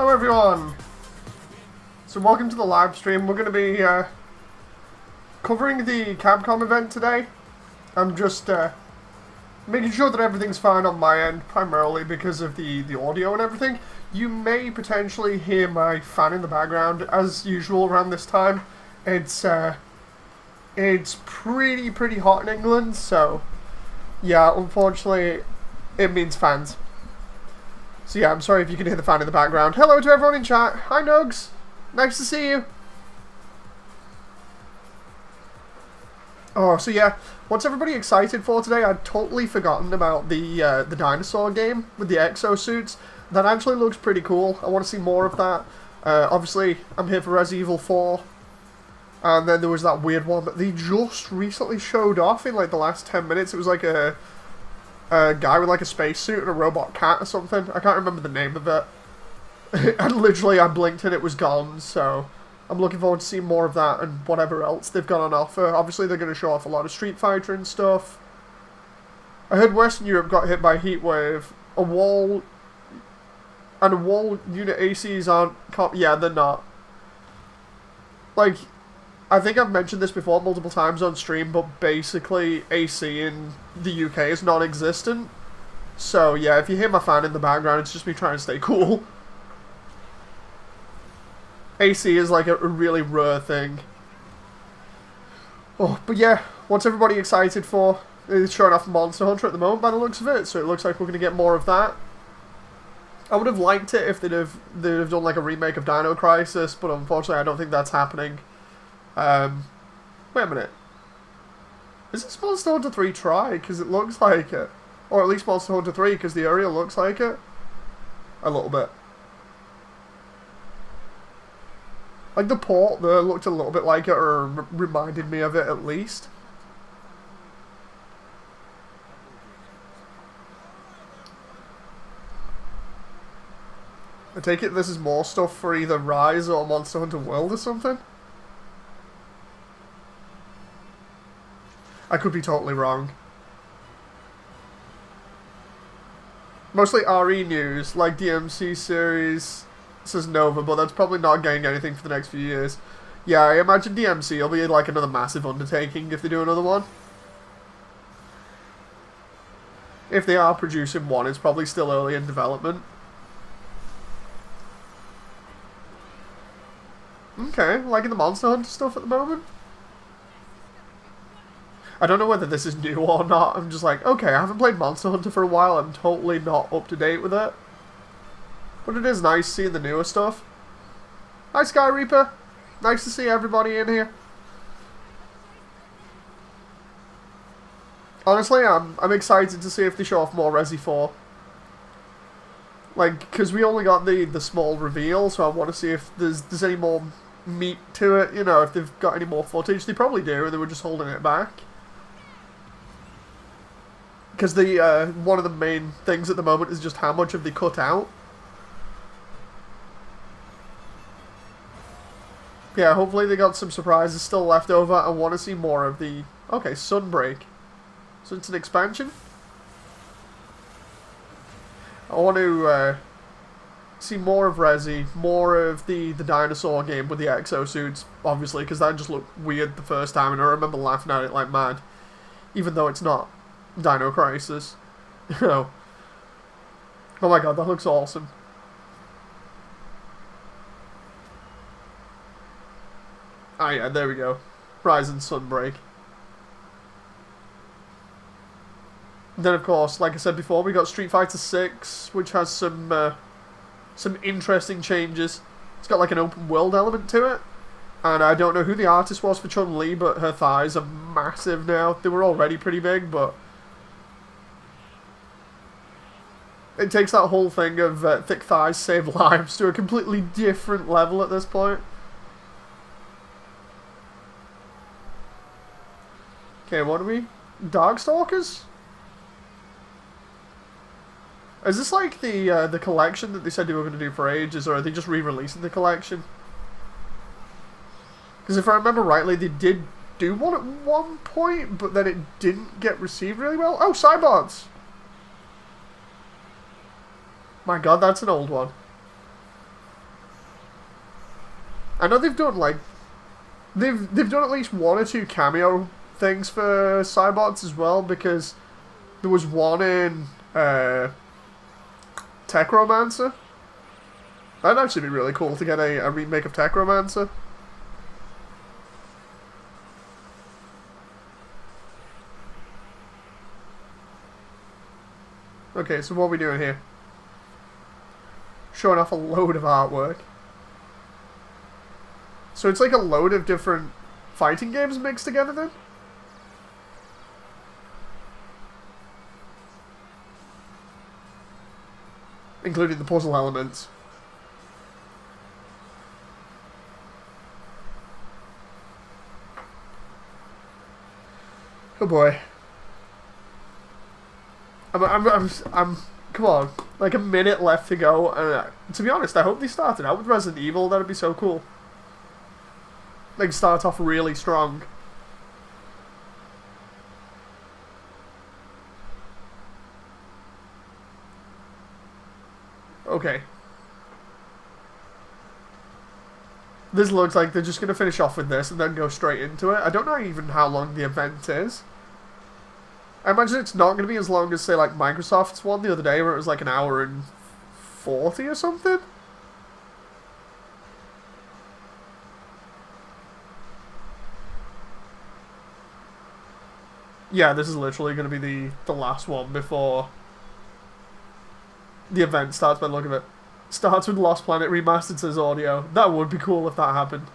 Hello everyone! So welcome to the live stream. We're going to be covering the Capcom event today. I'm just making sure that everything's fine on my end, primarily because of the audio and everything. You may potentially hear my fan in the background, as usual around this time. It's pretty hot in England, so yeah, unfortunately it means fans. So yeah, I'm sorry if you can hear the fan in the background. Hello to everyone in chat. Hi Nugs. Nice to see you. Oh, so yeah, what's everybody excited for today? I'd totally forgotten about the dinosaur game with the exosuits. That actually looks pretty cool. I want to see more of that. Obviously, I'm here for Resident Evil 4. And then there was that weird one that they just recently showed off in like the last 10 minutes. It was like a guy with like a spacesuit and a robot cat or something. I can't remember the name of it. And literally I blinked and it was gone, so I'm looking forward to seeing more of that and whatever else they've got on offer. Obviously they're going to show off a lot of Street Fighter and stuff. I heard Western Europe got hit by a heat wave. A wall unit ACs aren't... Yeah, they're not. Like, I think I've mentioned this before multiple times on stream, but basically AC in the UK is non-existent. So yeah, if you hear my fan in the background, it's just me trying to stay cool. AC is like a really rare thing. Oh, but yeah, what's everybody excited for? It's showing off Monster Hunter at the moment by the looks of it, so it looks like we're going to get more of that. I would have liked it if they'd have done like a remake of Dino Crisis, but unfortunately I don't think that's happening. Wait a minute. Is this Monster Hunter 3 try? Because it looks like it. Or at least Monster Hunter 3, because the area looks like it. A little bit. Like the port there looked a little bit like it, or reminded me of it at least. I take it this is more stuff for either Rise or Monster Hunter World or something? I could be totally wrong. Mostly RE news, like DMC series says Nova, but that's probably not getting anything for the next few years. Yeah, I imagine DMC will be like another massive undertaking if they do another one. If they are producing one, it's probably still early in development. Okay, liking the Monster Hunter stuff at the moment? I don't know whether this is new or not. I'm just like, okay, I haven't played Monster Hunter for a while. I'm totally not up to date with it. But it is nice seeing the newer stuff. Hi, Sky Reaper. Nice to see everybody in here. Honestly, I'm excited to see if they show off more Resi 4. Like, because we only got the small reveal, so I want to see if there's any more meat to it. You know, if they've got any more footage. They probably do, and they were just holding it back. Because the one of the main things at the moment is just how much have they cut out. Yeah, hopefully they got some surprises still left over. I want to see more of the... Okay, Sunbreak. So it's an expansion? I want to see more of Resi, more of the dinosaur game with the exosuits, obviously, because that just looked weird the first time, and I remember laughing at it like mad. Even though it's not Dino Crisis. You know. Oh my god, that looks awesome. Ah yeah, there we go. Rise and Sunbreak. Then of course, like I said before, we got Street Fighter 6, which has some interesting changes. It's got like an open world element to it. And I don't know who the artist was for Chun-Li, but her thighs are massive now. They were already pretty big, but it takes that whole thing of thick thighs save lives to a completely different level at this point. Okay, what are we? Darkstalkers? Is this like the collection that they said they were going to do for ages, or are they just re-releasing the collection? Because if I remember rightly, they did do one at one point, but then it didn't get received really well. Oh, Cybots! My god, that's an old one. I know they've done like they've done at least one or two cameo things for Cybots as well, because there was one in Techromancer. That'd actually be really cool to get a remake of Techromancer. Okay, so what are we doing here? Showing off a load of artwork. So it's like a load of different fighting games mixed together then? Including the puzzle elements. Oh boy. I'm come on, like a minute left to go, and to be honest, I hope they started out with Resident Evil. That'd be so cool. Like, start off really strong. Okay. This looks like they're just going to finish off with this and then go straight into it. I don't know even how long the event is. I imagine it's not going to be as long as, say, like Microsoft's one the other day, where it was like an hour and 40 or something. Yeah, this is literally going to be the last one before the event starts by the look of it. Starts with Lost Planet Remastered, says audio. That would be cool if that happened.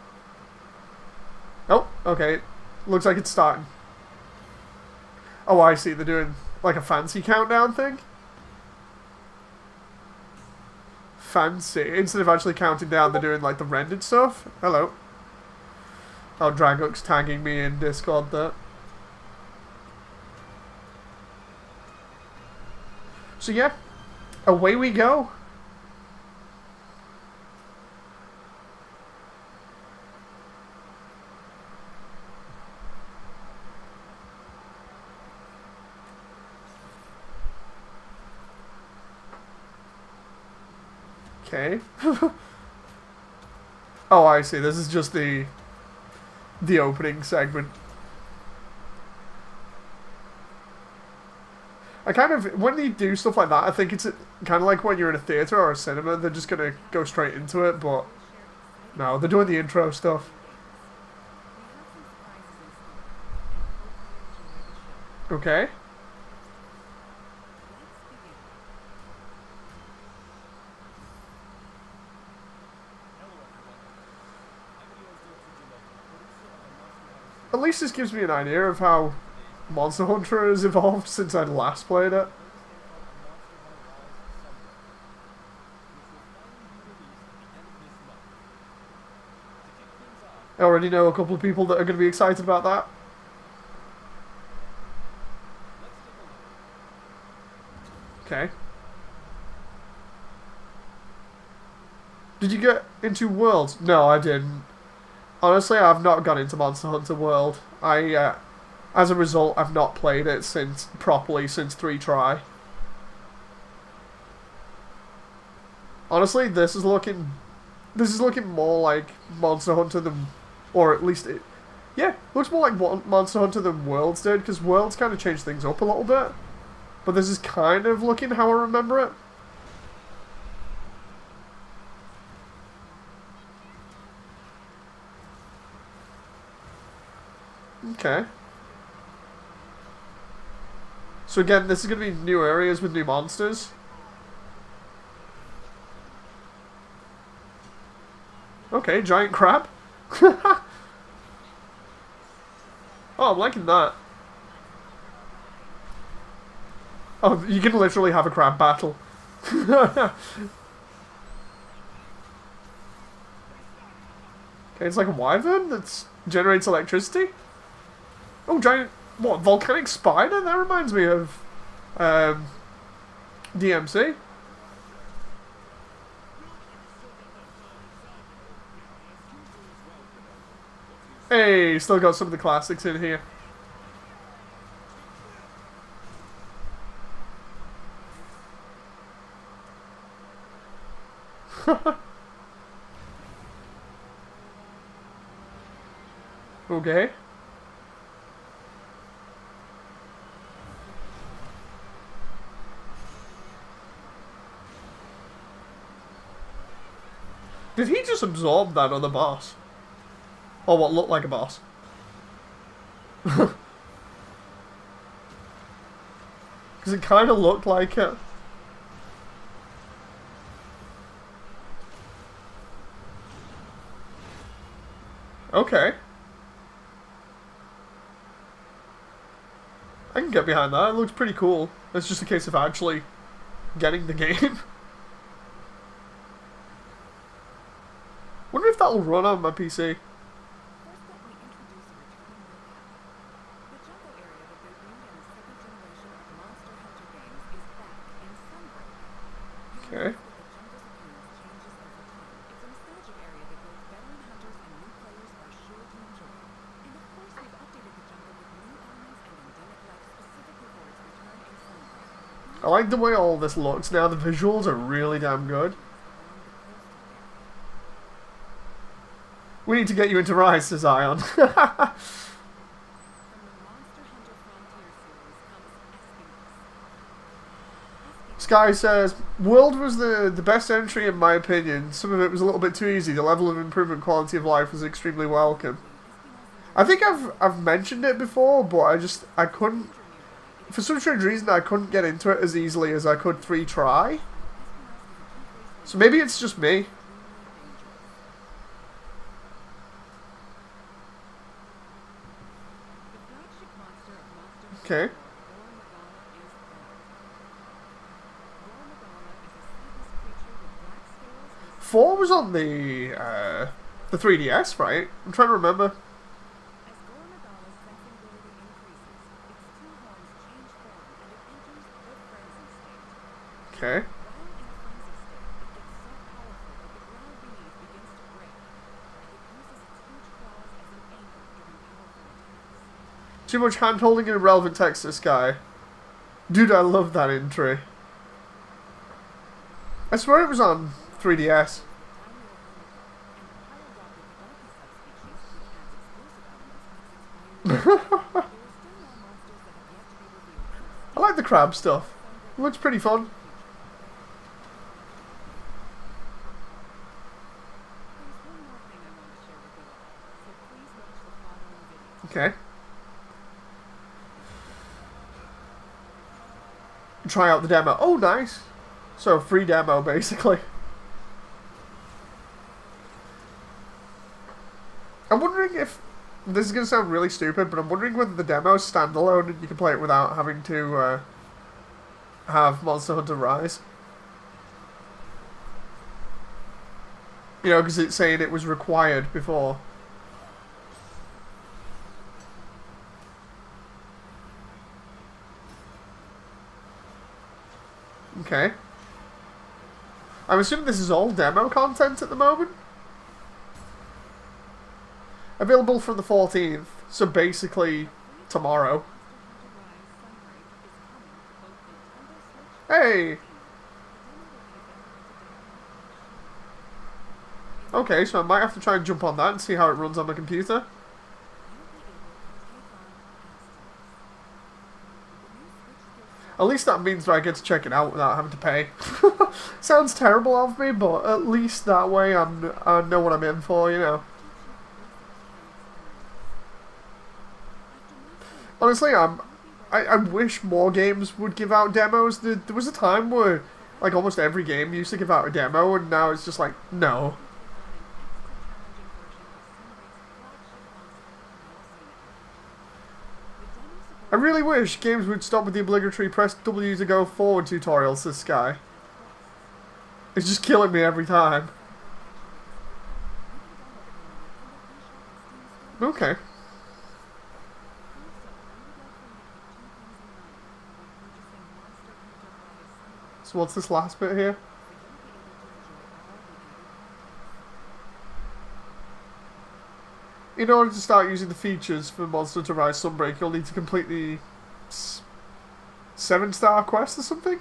Oh, okay. Looks like it's starting. Oh, I see. They're doing like a fancy countdown thing. Fancy. Instead of actually counting down, they're doing like the rendered stuff. Hello. Oh, Dragux tagging me in Discord there. So yeah, away we go. Okay. Oh, I see. This is just the opening segment. I kind of, when they do stuff like that, I think it's kind of like when you're in a theatre or a cinema, they're just going to go straight into it, but no, they're doing the intro stuff. Okay. At least this gives me an idea of how Monster Hunter has evolved since I last played it. I already know a couple of people that are going to be excited about that. Okay. Did you get into Worlds? No, I didn't. Honestly, I've not gone into Monster Hunter World. As a result, I've not played it properly since 3 Try. Honestly, this is looking more like Monster Hunter than, or at least looks more like Monster Hunter than Worlds did, because Worlds kind of changed things up a little bit. But this is kind of looking how I remember it. Okay. So again, this is going to be new areas with new monsters. Okay, giant crab. Oh, I'm liking that. Oh, you can literally have a crab battle. Okay, it's like a wyvern that generates electricity. Oh, giant... What, volcanic spider? That reminds me of... DMC. Hey, still got some of the classics in here. Okay. Did he just absorb that other boss? Or what looked like a boss? Because it kind of looked like it. Okay. I can get behind that. It looks pretty cool. It's just a case of actually getting the game. Wonder if that'll run on my PC. Okay. I like the way all this looks now. The visuals are really damn good. We need to get you into Rise, says Ion. Sky says, World was the best entry in my opinion. Some of it was a little bit too easy. The level of improvement quality of life was extremely welcome. I think I've mentioned it before, but I couldn't, for some strange reason, I couldn't get into it as easily as I could 3 try. So maybe it's just me. Okay. Four was on the 3DS, right? I'm trying to remember. Okay. Too much hand-holding and irrelevant text, this guy. Dude, I love that entry. I swear it was on 3DS. I like the crab stuff. It looks pretty fun. Okay. Try out the demo. Oh, nice. So, free demo, basically. I'm wondering if... This is going to sound really stupid, but I'm wondering whether the demo is standalone and you can play it without having to have Monster Hunter Rise. You know, because it's saying it was required before. Okay. I'm assuming this is all demo content at the moment. Available from the 14th, so basically tomorrow. Hey! Okay, so I might have to try and jump on that and see how it runs on my computer. At least that means that I get to check it out without having to pay. Sounds terrible of me, but at least that way I know what I'm in for, you know. Honestly, I wish more games would give out demos. There was a time where, like, almost every game used to give out a demo, and now it's just like, no. I really wish games would stop with the obligatory press W to go forward tutorials, this guy. It's just killing me every time. Okay. So what's this last bit here? In order to start using the features for Monster Hunter Rise Sunbreak, you'll need to complete the 7-star quest or something?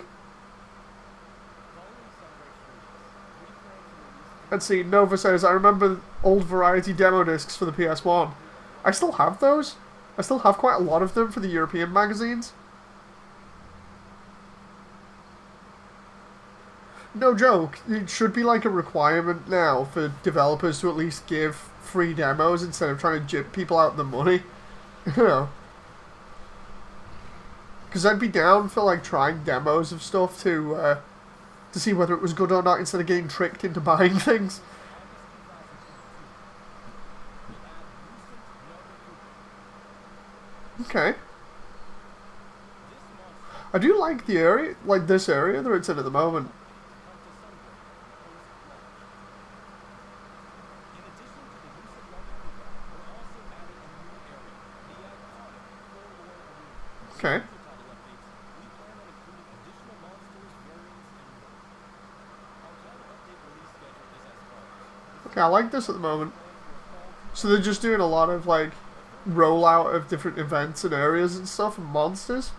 Let's see, Nova says, I remember old variety demo discs for the PS1. I still have those. I still have quite a lot of them for the European magazines. No joke, it should be like a requirement now for developers to at least give free demos instead of trying to jip people out the money. You know. Because I'd be down for like trying demos of stuff to see whether it was good or not instead of getting tricked into buying things. Okay. I do like the area, like this area that it's in at the moment. Okay. Okay, I like this at the moment. So they're just doing a lot of like rollout of different events and areas and stuff and monsters.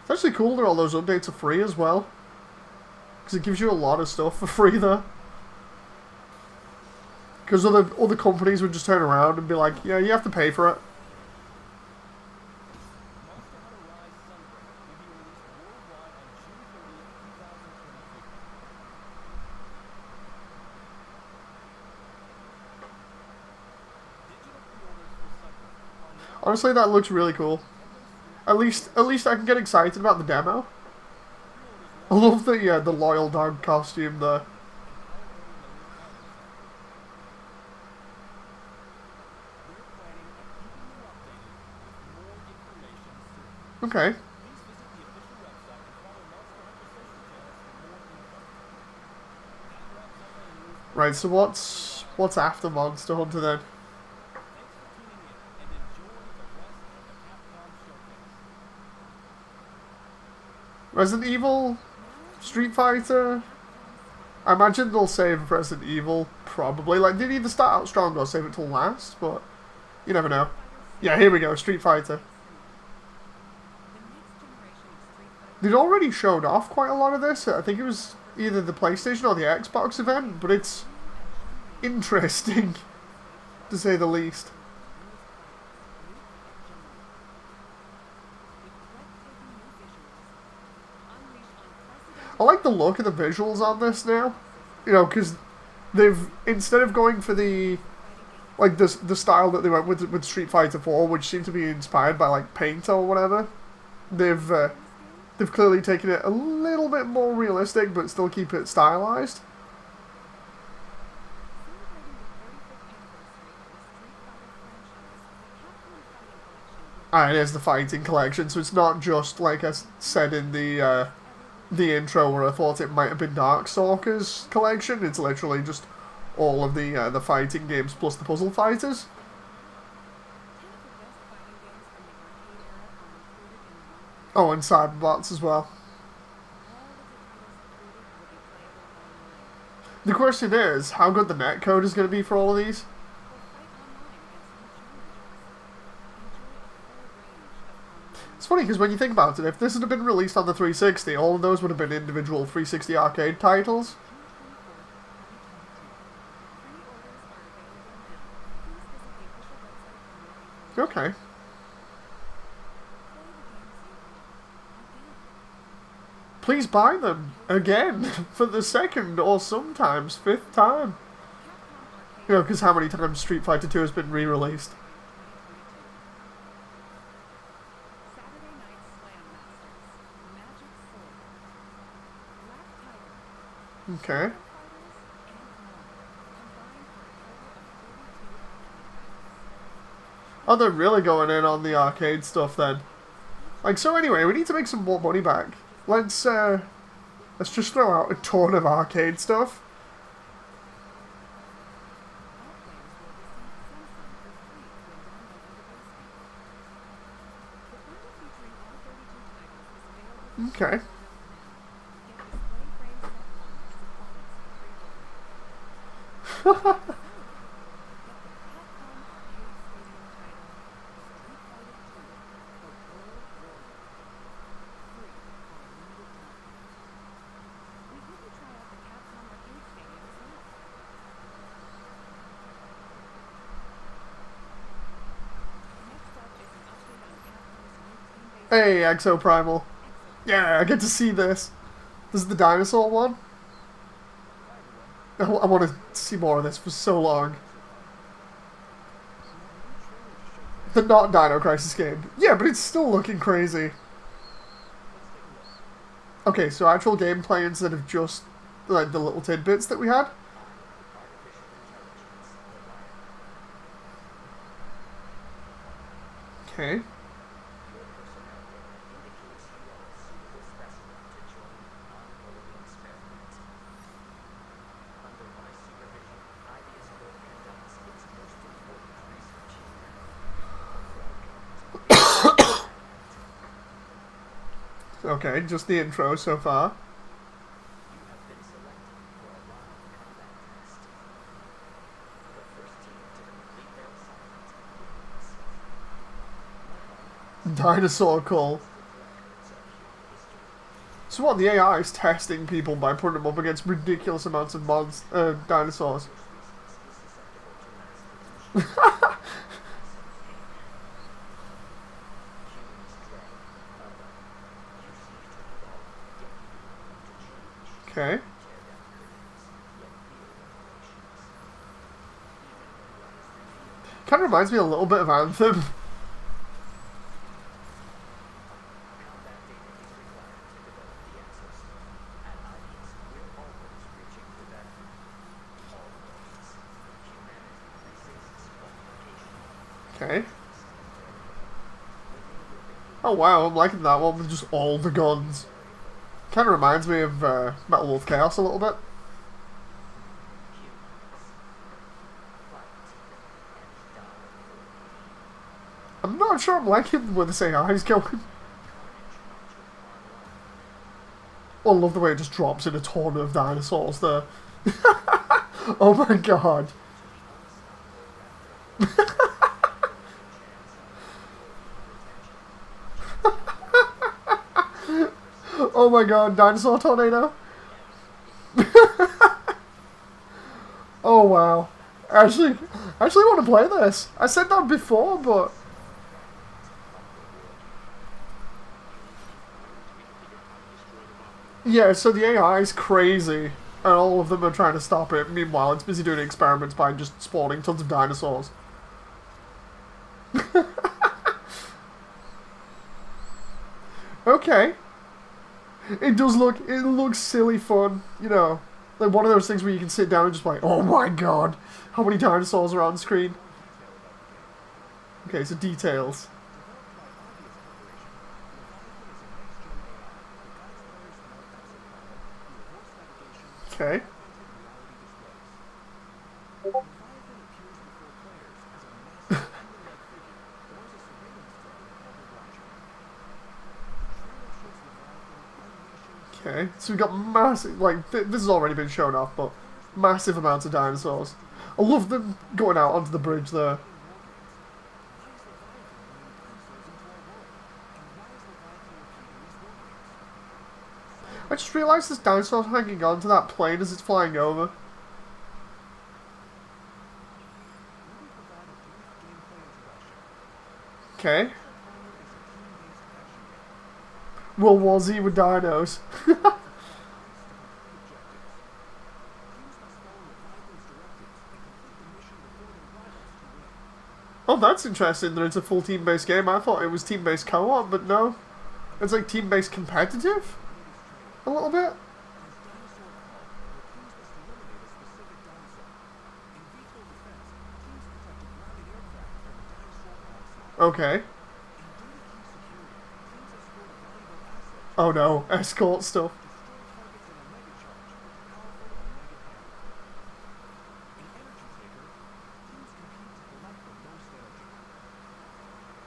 It's actually cool that all those updates are free as well. Because it gives you a lot of stuff for free there. Because other companies would just turn around and be like, yeah, you have to pay for it. Honestly, that looks really cool. At least I can get excited about the demo. I love the loyal dog costume there. Okay. Right, so what's after Monster Hunter then? Resident Evil? Street Fighter? I imagine they'll save Resident Evil, probably. Like, they'd either start out strong or save it till last, but you never know. Yeah, here we go, Street Fighter. They'd already showed off quite a lot of this. I think it was either the PlayStation or the Xbox event, but it's interesting, to say the least. I like the look of the visuals on this now. You know, because they've, instead of going for the, like, the style that they went with Street Fighter 4, which seemed to be inspired by, like, paint or whatever, they've clearly taken it a little bit more realistic, but still keep it stylized. And it is the fighting collection, so it's not just, like I said in the intro where I thought it might have been Darkstalkers collection. It's literally just all of the fighting games plus the puzzle fighters. Oh, and Cyberbots as well. The question is, how good the netcode is going to be for all of these? It's funny because when you think about it, if this had been released on the 360, all of those would have been individual 360 arcade titles. Okay. Please buy them again for the second or sometimes fifth time. You know, because how many times Street Fighter 2 has been re-released? Okay. Oh, they're really going in on the arcade stuff then. Like, so anyway, we need to make some more money back. Let's just throw out a ton of arcade stuff. Okay. Hey, Exo Primal. Yeah, I get to see this. This is the dinosaur one. I want to see more of this for so long. The not Dino Crisis game. Yeah, but it's still looking crazy. Okay, so actual gameplay instead of just like the little tidbits that we had. Okay. Okay, just the intro so far. Dinosaur call. So what, the AI is testing people by putting them up against ridiculous amounts of dinosaurs. Okay. Kind of reminds me a little bit of Anthem. Okay. Oh wow, I'm liking that one with just all the guns. Kind of reminds me of Metal Wolf Chaos a little bit. I'm not sure I'm liking where this AI is going. I love the way it just drops in a ton of dinosaurs there. Oh my god. Oh my god, dinosaur tornado. Oh wow. I actually want to play this. I said that before, but yeah, so the AI is crazy, and all of them are trying to stop it. Meanwhile, it's busy doing experiments by just spawning tons of dinosaurs. Okay. It looks silly fun, you know. Like one of those things where you can sit down and just like, oh my god, how many dinosaurs are on screen? Okay, so details. Okay. Okay, so we've got massive, like, this has already been shown off, but massive amounts of dinosaurs. I love them going out onto the bridge there. I just realised this dinosaur hanging on to that plane as it's flying over. Okay. World War Z with dinos. Oh, that's interesting that it's a full team-based game. I thought it was team-based co-op, but no. It's like team-based competitive? A little bit? Okay. Oh no, escort stuff.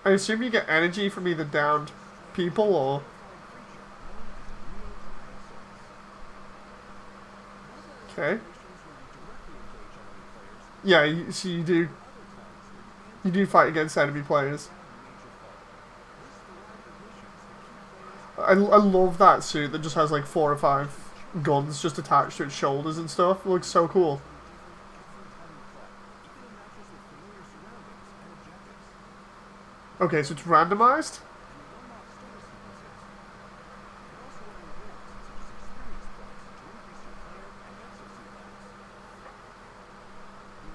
I assume you get energy from either downed people or... Okay. Yeah, so you do... You do fight against enemy players. I love that suit that just has like 4 or 5 guns just attached to its shoulders and stuff. It looks so cool. Okay, so it's randomized?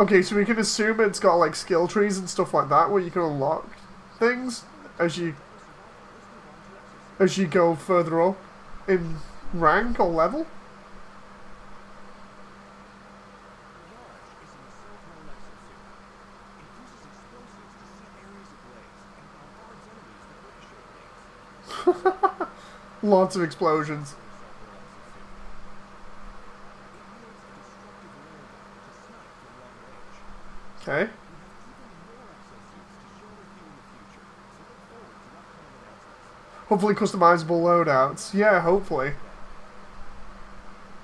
Okay, so we can assume it's got like skill trees and stuff like that where you can unlock things as you go further up in rank or level. Lots of explosions. Okay. Hopefully customizable loadouts. Yeah, hopefully.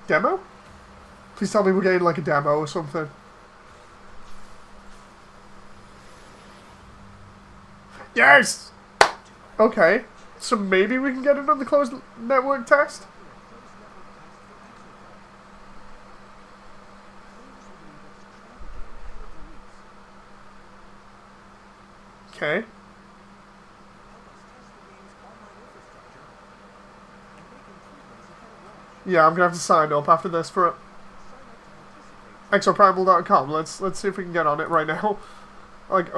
Demo? Please tell me we're getting like a demo or something. Yes! Okay. So maybe we can get another closed network test? Okay. Yeah, I'm gonna have to sign up after this for it. exoprimal.com. Let's see if we can get on it right now. Like,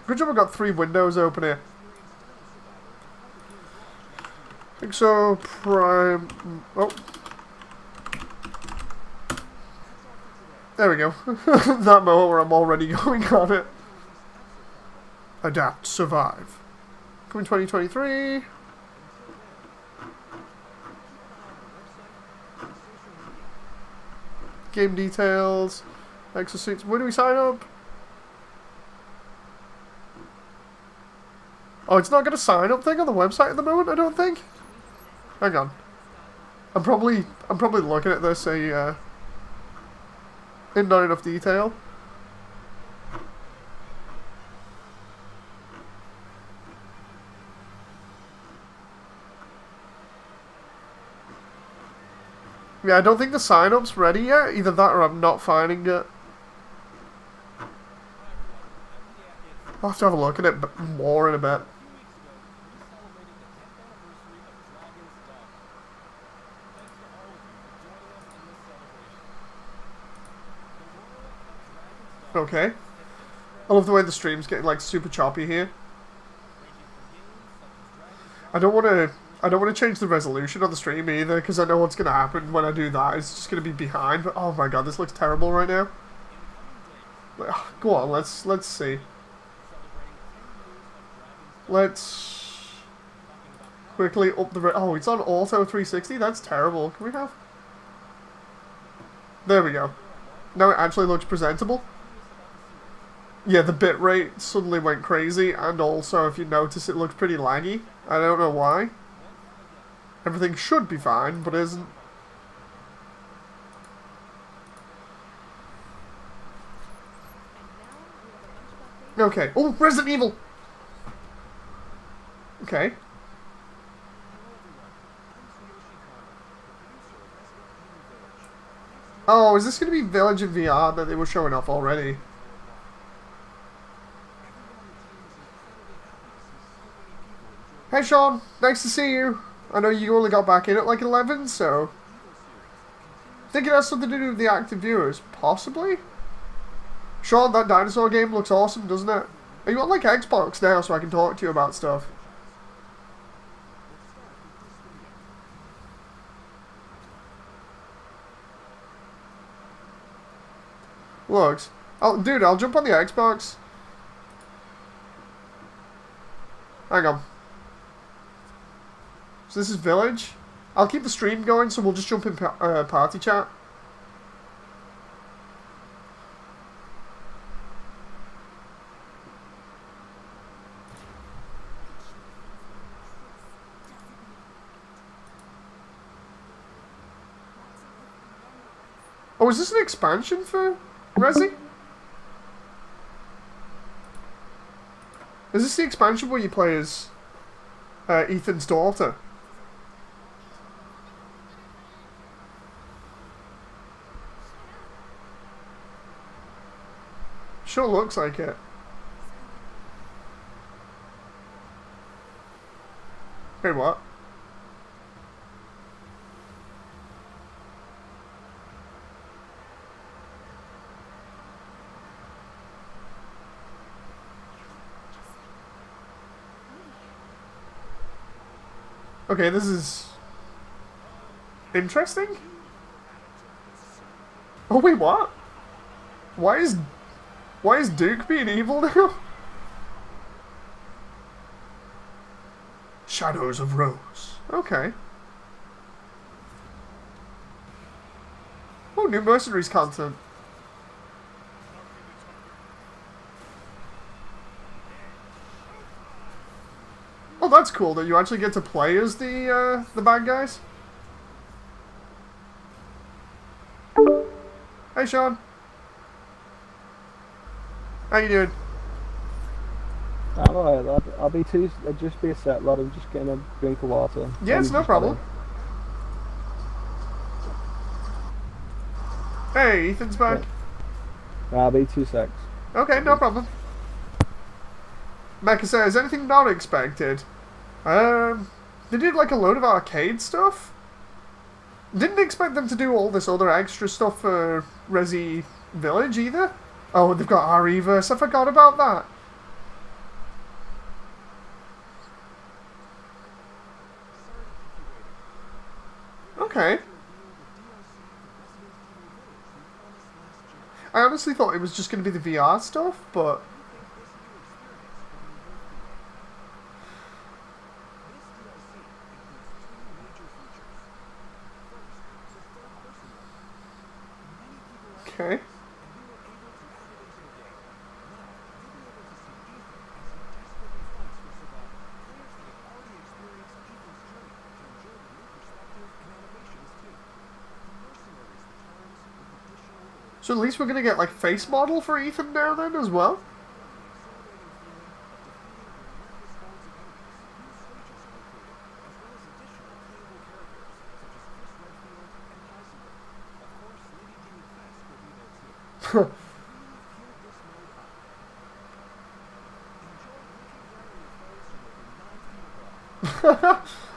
good job I got 3 windows open here. Exoprime. Oh. There we go. That moment where I'm already going on it. Adapt, survive. Coming 2023. Game details. Exosuits. Where do we sign up? Oh, it's not got a sign up thing on the website at the moment, I don't think. Hang on. I'm probably looking at this in not enough detail. Yeah, I don't think the sign-up's ready yet. Either that or I'm not finding it. I'll have to have a look at it more in a bit. Okay. I love the way the stream's getting like super choppy here. I don't want to change the resolution on the stream either, because I know what's going to happen when I do that. It's just going to be behind. But oh my god, this looks terrible right now. Go on, let's see. Let's quickly up the... Oh, it's on auto 360? That's terrible. Can we have... There we go. Now it actually looks presentable. Yeah, the bitrate suddenly went crazy, and also, if you notice, it looks pretty laggy. I don't know why. Everything should be fine, but isn't. Okay. Oh, Resident Evil! Okay. Oh, is this going to be Village in VR that they were showing off already? Hey Sean, nice to see you. I know you only got back in at like 11, so... I think it has something to do with the active viewers. Possibly? Sean, that dinosaur game looks awesome, doesn't it? Are you on like Xbox now so I can talk to you about stuff? Looks. Oh, dude, I'll jump on the Xbox. Hang on. So this is Village. I'll keep the stream going, so we'll just jump in party chat. Oh, is this an expansion for Resi? Is this the expansion where you play as Ethan's daughter? Sure looks like it. Wait, what? Okay, this is interesting. Oh wait, what? Why is Duke being evil now? Shadows of Rose. Okay. Oh, new mercenaries content. Oh, that's cool that you actually get to play as the bad guys. Hey, Sean. How you doing? I'm alright, lad. I'll just be a sec, lad. I'm just getting a drink of water. Yeah, it's no problem. Hey, Ethan's back. Yeah. I'll be 2 secs. Okay, no problem. Mecca says, anything not expected? They did like a load of arcade stuff. Didn't expect them to do all this other extra stuff for Resi Village either. Oh, they've got RE-verse. I forgot about that. Okay. I honestly thought it was just going to be the VR stuff, but... Okay. So at least we're going to get, like, face model for Ethan now then as well?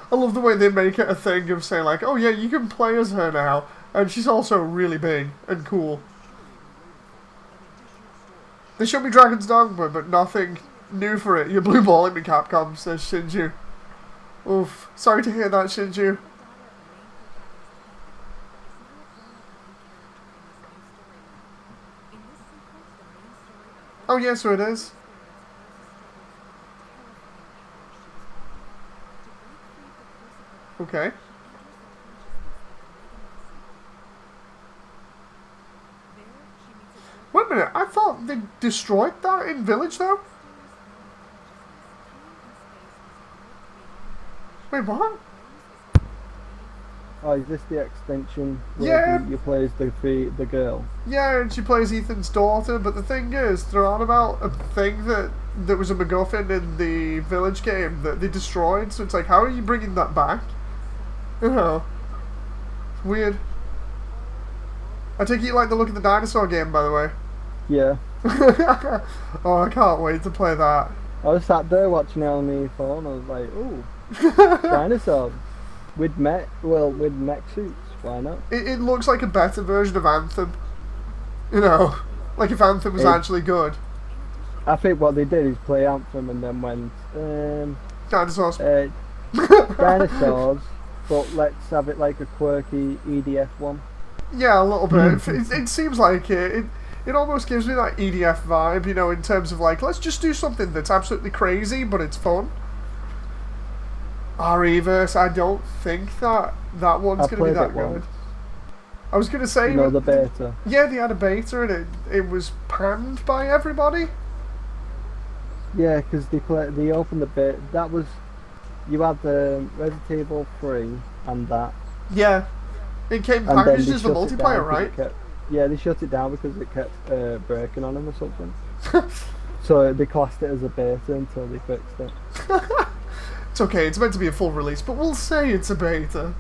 I love the way they make it a thing of saying like, oh yeah, you can play as her now, and she's also really big and cool. They showed me Dragon's Dogma, but nothing new for it. You're blue balling me, Capcom, says Shinju. Oof. Sorry to hear that, Shinju. Oh yeah, so it is. Okay. Wait a minute, I thought they destroyed that in Village, though? Wait, what? Oh, is this the extension Yeah. where you play as the girl? Yeah, and she plays Ethan's daughter, but the thing is, they're on about a thing that was a MacGuffin in the Village game that they destroyed, so it's like, how are you bringing that back? You know. Weird. I take it you like the look of the dinosaur game, by the way. Yeah. Oh, I can't wait to play that. I was sat there watching it on my phone. I was like, ooh, dinosaurs with mech suits. Why not? It looks like a better version of Anthem. You know, like if Anthem was actually good. I think what they did is play Anthem and then went Dinosaurs. Dinosaurs, but let's have it like a quirky EDF one. Yeah, a little bit. It seems like it. It almost gives me that EDF vibe, you know, in terms of like, let's just do something that's absolutely crazy, but it's fun. RE-verse, I don't think that one's going to be that good. I was going to say... You know, the beta. Yeah, they had a beta and it was panned by everybody. Yeah, because they opened the beta. That was... You had the Resident Evil 3 and that. Yeah. It came packaged as the multiplayer, right? Yeah, they shut it down because it kept breaking on them or something. So they classed it as a beta until they fixed it. It's okay, it's meant to be a full release, but we'll say it's a beta.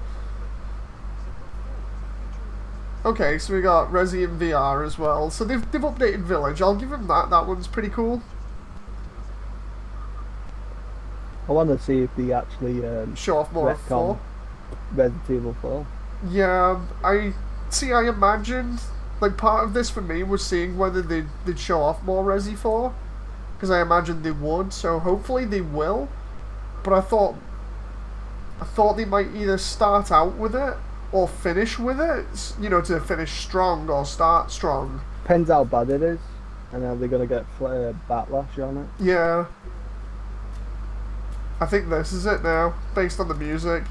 Okay, so we got Resi in VR as well. So they've updated Village. I'll give them that. That one's pretty cool. I want to see if they actually show off more of 4. Resident Evil 4. Yeah, I imagined, like, part of this for me was seeing whether they'd show off more Resi 4, because I imagined they would, so hopefully they will, but I thought I thought they might either start out with it or finish with it. You know, to finish strong or start strong. Depends how bad it is, and are they gonna get backlash on it? Yeah. I think this is it now, based on the music.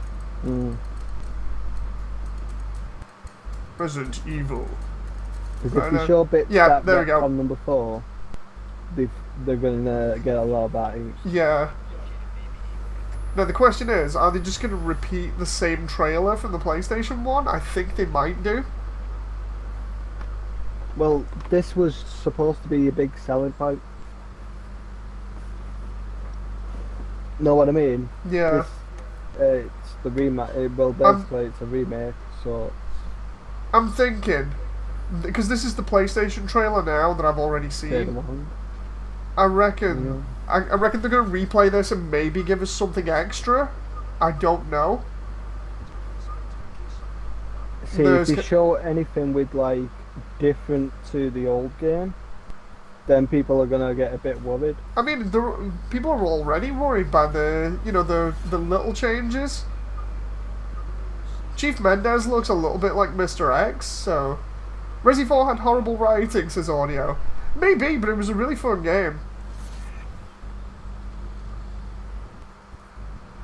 Resident Evil. Because if they show bits yeah, there we go. On number 4, they're gonna get a lot of that each. Yeah. Now the question is, are they just gonna repeat the same trailer from the PlayStation 1? I think they might do. Well, this was supposed to be a big selling point. Know what I mean? Yeah. It's the remake. Well, basically, it's a remake. So I'm thinking, because this is the PlayStation trailer now that I've already seen. I reckon. Yeah. I reckon they're gonna replay this and maybe give us something extra. I don't know. See, if they show anything with like different to the old game, then people are gonna get a bit worried. I mean, people are already worried by the little changes. Chief Mendez looks a little bit like Mr. X, so Resi 4 had horrible writing, says Audio. Maybe, but it was a really fun game.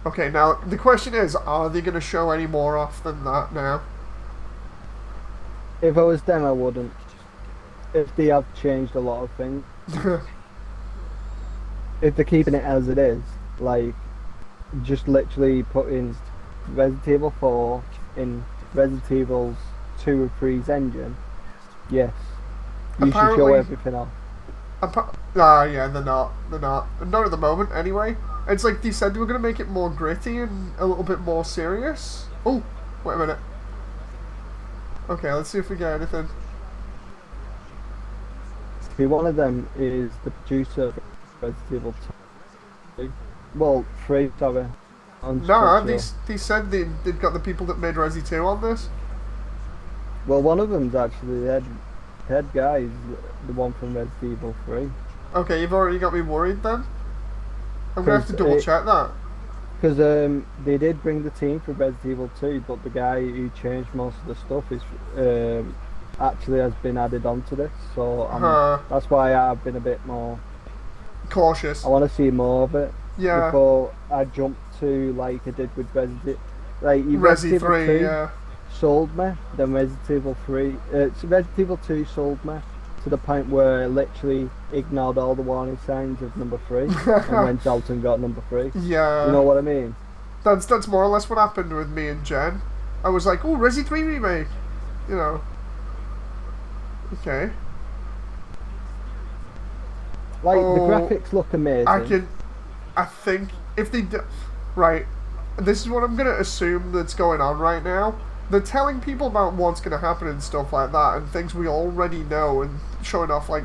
Okay, now the question is, are they going to show any more off than that now? If I was them, I wouldn't. If they have changed a lot of things. If they're keeping it as it is, like, just literally putting Resident Evil 4 in Resident Evil's 2 or 3's engine, yes. You should show everything off. Yeah, they're not. Not at the moment, anyway. It's like they said they were going to make it more gritty and a little bit more serious. Oh, wait a minute. Okay, let's see if we get anything. See, one of them is the producer of Resident Evil 2. Well, 3, sorry. Nah, they said they'd got the people that made Resi 2 on this. Well, one of them's actually the head guy, is the one from Resident Evil 3. Okay, you've already got me worried then. I'm going to have to double check that. Because they did bring the team for Resident Evil 2, but the guy who changed most of the stuff is actually has been added onto this. So that's why I've been a bit more cautious. I want to see more of it before I jump to like I did with Resident. Like Resi 3, 2 yeah. sold me. Then Resident Evil 3, Resident Evil 2 sold me to the point where I literally ignored all the warning signs of number 3 and went out and got number 3. Yeah. You know what I mean? That's more or less what happened with me and Jen. I was like, oh, Resi 3 remake. You know. Okay. Like, the graphics look amazing. I think if they do... Right. This is what I'm going to assume that's going on right now. They're telling people about what's going to happen and stuff like that, and things we already know, and showing off, like,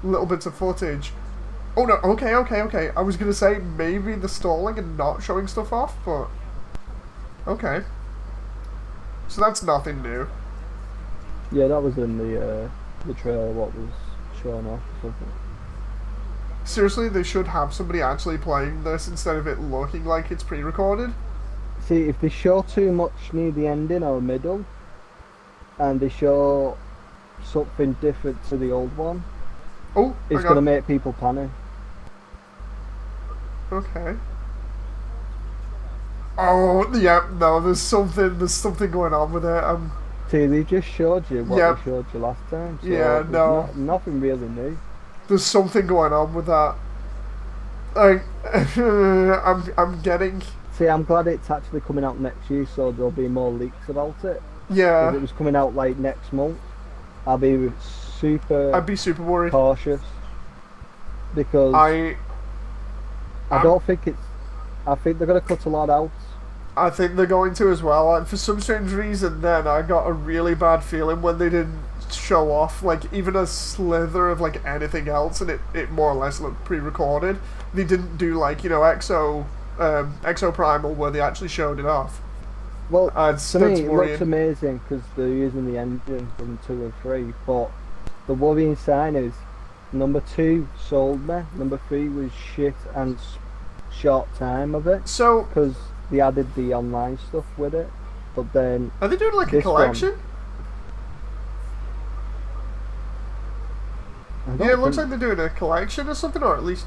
little bits of footage. Oh, no, okay. I was going to say maybe the stalling and not showing stuff off, but... Okay. So that's nothing new. Yeah, that was in the trailer, what was shown off or something. Seriously, they should have somebody actually playing this instead of it looking like it's pre-recorded. See, if they show too much near the ending or middle, and they show something different to the old one, it's going to make people panic. Okay. Oh, yeah, no, there's something going on with it. See, they just showed you what they showed you last time. So yeah, no. Nothing really new. There's something going on with that. I'm getting... See, I'm glad it's actually coming out next year, so there'll be more leaks about it. Yeah. If it was coming out like next month, I'd be super worried. Cautious. Because I don't think it's... I think they're going to cut a lot out. I think they're going to as well. And for some strange reason then, I got a really bad feeling when they didn't show off, like, even a slither of, like, anything else, and it more or less looked pre-recorded. They didn't do, like, you know, Exo Primal, where they actually showed it off. Well, to me, it looks amazing, because they're using the engine from 2 and 3, but the worrying sign is, number 2 sold me, number 3 was shit and short time of it. So, because they added the online stuff with it, but then Are they doing like a this collection? one, I don't Yeah, it looks think- like they're doing a collection or something, or at least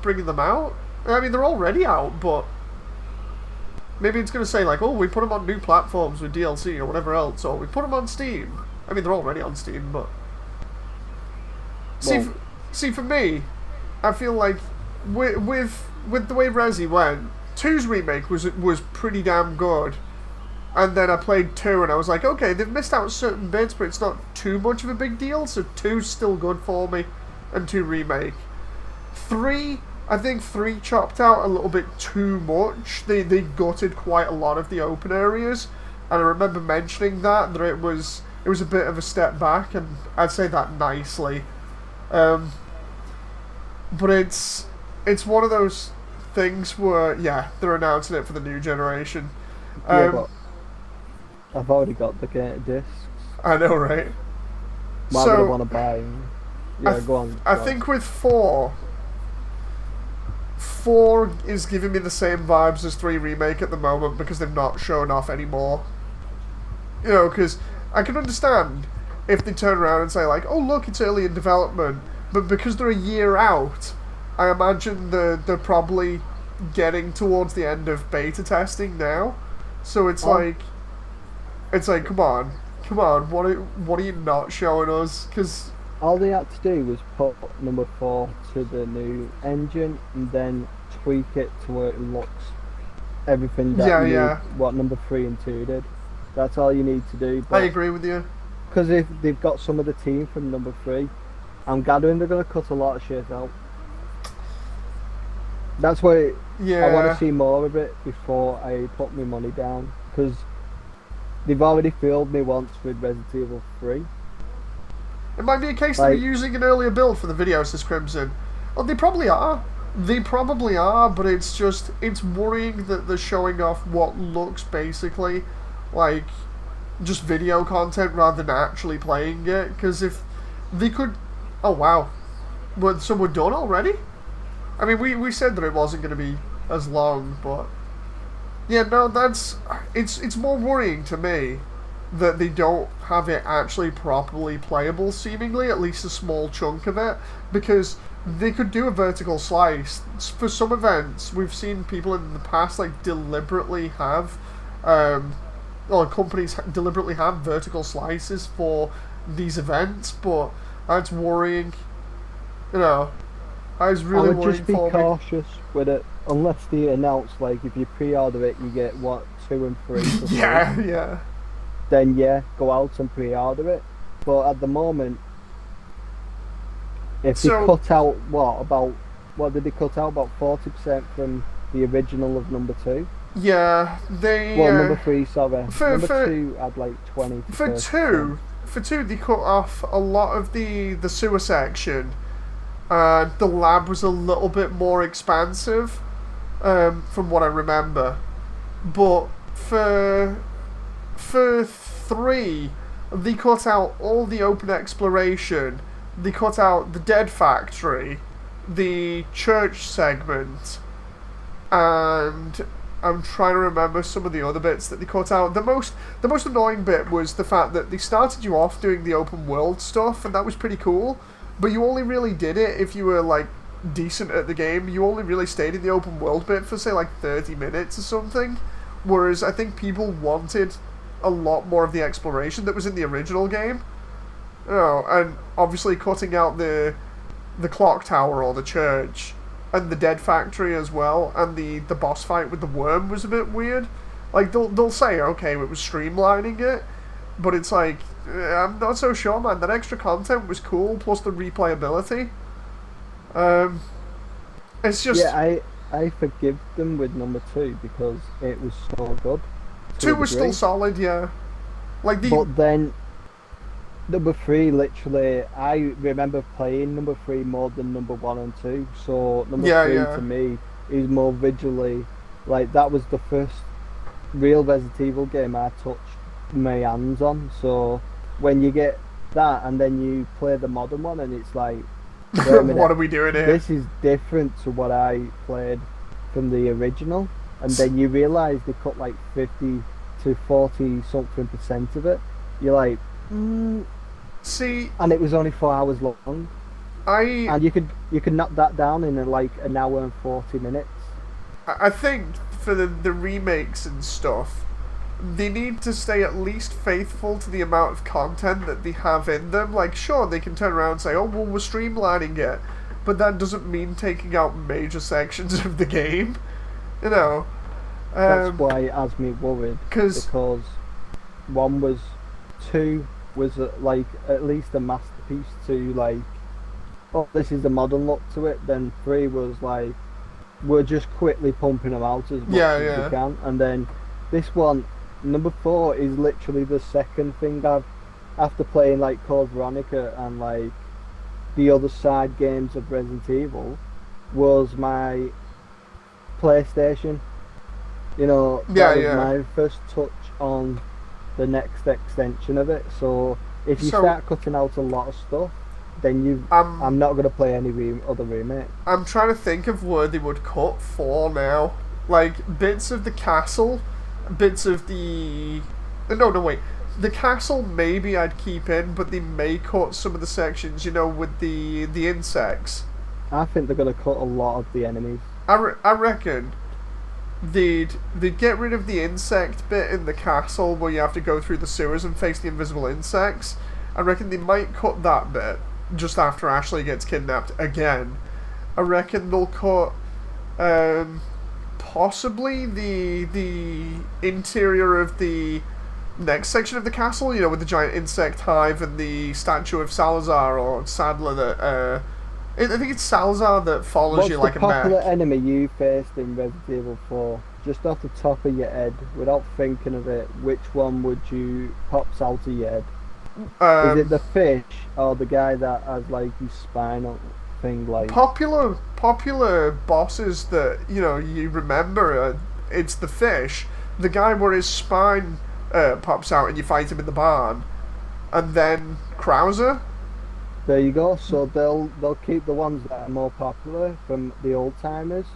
bringing them out. I mean, they're already out, but maybe it's going to say like, oh, we put them on new platforms with DLC or whatever else, or we put them on Steam. I mean, they're already on Steam, but see, Well- see, for me, I feel like with the way Resi went, 2's remake was pretty damn good. And then I played 2 and I was like, okay, they've missed out certain bits, but it's not too much of a big deal, so 2's still good for me, and 2 remake. 3, I think 3 chopped out a little bit too much. They gutted quite a lot of the open areas, and I remember mentioning that it was a bit of a step back, and I'd say that nicely. But it's one of those things where, yeah, they're announcing it for the new generation. yeah, but I've already got the discs. I know, right? Why would I want to buy? Yeah, go on. I think with 4 is giving me the same vibes as 3 Remake at the moment because they've not shown off anymore. You know, because I can understand if they turn around and say like, oh look, it's early in development, but because they're a year out, I imagine they're probably getting towards the end of beta testing now. So it's like, come on, what are you not showing us? Because all they had to do was put number 4 to the new engine and then tweak it to where it looks everything that what number 3 and 2 did. That's all you need to do. I agree with you. Because if they've got some of the team from number 3, I'm gathering they're going to cut a lot of shit out. That's why I want to see more of it before I put my money down. Because they've already fooled me once with Resident Evil 3. It might be a case that they're using an earlier build for the video, says Crimson. Well, they probably are. They probably are, but it's worrying that they're showing off what looks basically like just video content rather than actually playing it. Because if they could... Oh, wow. So we're done already? I mean, we said that it wasn't going to be as long, but... Yeah, no, it's more worrying to me that they don't have it actually properly playable, seemingly, at least a small chunk of it, because they could do a vertical slice. For some events, we've seen people in the past, like, deliberately have, or companies deliberately have vertical slices for these events, but that's worrying. You know, I was really worried. I would just be cautious with it, unless they announce, like, if you pre-order it, you get, 2 and 3 for free. Yeah. Then go out and pre-order it. But at the moment, if they cut out what did they cut out? About 40% from the original of number 2. Yeah, they. Number 3, sorry. Number 2 had like 20. For 2, they cut off a lot of the sewer section. The lab was a little bit more expansive, from what I remember. But for 3, they cut out all the open exploration. They cut out the dead factory, the church segment, and I'm trying to remember some of the other bits that they cut out. The most annoying bit was the fact that they started you off doing the open world stuff, and that was pretty cool. But you only really did it if you were like decent at the game. You only really stayed in the open world bit for say like 30 minutes or something. Whereas I think people wanted a lot more of the exploration that was in the original game. And obviously cutting out the clock tower or the church and the dead factory as well, and the boss fight with the worm was a bit weird. Like they'll say okay, it was streamlining it, but it's like I'm not so sure, man. That extra content was cool, plus the replayability. It's just I forgive them with number 2 because it was so good. 2 was still solid, yeah. But then number 3, literally, I remember playing number 3 more than number 1 and 2. So number 3 to me is more visually, like that was the first real Resident Evil game I touched my hands on. So when you get that and then you play the modern one and it's like, what are we doing here? This is different to what I played from the original. and then you realise they cut like 50 to 40 something percent of it. You're like, See, and it was only 4 hours long, and you could knock that down in like an hour and 40 minutes. I think for the remakes and stuff, they need to stay at least faithful to the amount of content that they have in them. Like, sure, they can turn around and say, oh, well, we're streamlining it, but that doesn't mean taking out major sections of the game, you know. That's why it has me worried, because two was like at least a masterpiece to like, oh, this is the modern look to it. Then 3 was like, we're just quickly pumping them out as much as we can, and then this one, number 4, is literally the second thing after playing like Code Veronica and like the other side games of Resident Evil, was my PlayStation. You know, that was my first touch on the next extension of it. So if you start cutting out a lot of stuff, then I'm not going to play any other remake. I'm trying to think of where they would cut for now. Like, bits of the castle, bits of the... No, wait. The castle maybe I'd keep in, but they may cut some of the sections, you know, with the insects. I think they're going to cut a lot of the enemies. I reckon they'd get rid of the insect bit in the castle where you have to go through the sewers and face the invisible insects. I reckon they might cut that bit just after Ashley gets kidnapped again. I reckon they'll cut possibly the interior of the next section of the castle, you know, with the giant insect hive and the statue of Salazar or Sadler that I think it's Salazar that follows you like a mech. What's the popular enemy you faced in Resident Evil 4? Just off the top of your head, without thinking of it, which one would you pops out of your head? Is it the fish or the guy that has like his spinal thing? Like popular bosses that you know you remember. It's the fish, the guy where his spine pops out and you fight him in the barn, and then Krauser. There you go. So they'll keep the ones that are more popular from the old timers,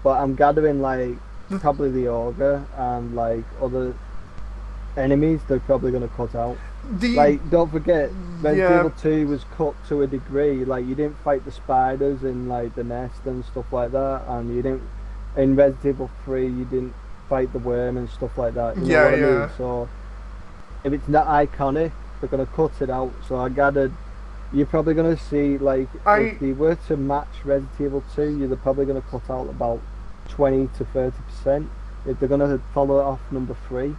but I'm gathering like probably the ogre and like other enemies they're probably going to cut out. Like, don't forget, Resident Evil 2 was cut to a degree. Like, you didn't fight the spiders in like the nest and stuff like that, and you didn't in Resident Evil 3 you didn't fight the worm and stuff like that. You know what I mean? So if it's not iconic, they're going to cut it out. So I gathered you're probably going to see, like, if they were to match Resident Evil 2, you're probably going to cut out about 20 to 30%. If they're going to follow it off number 3.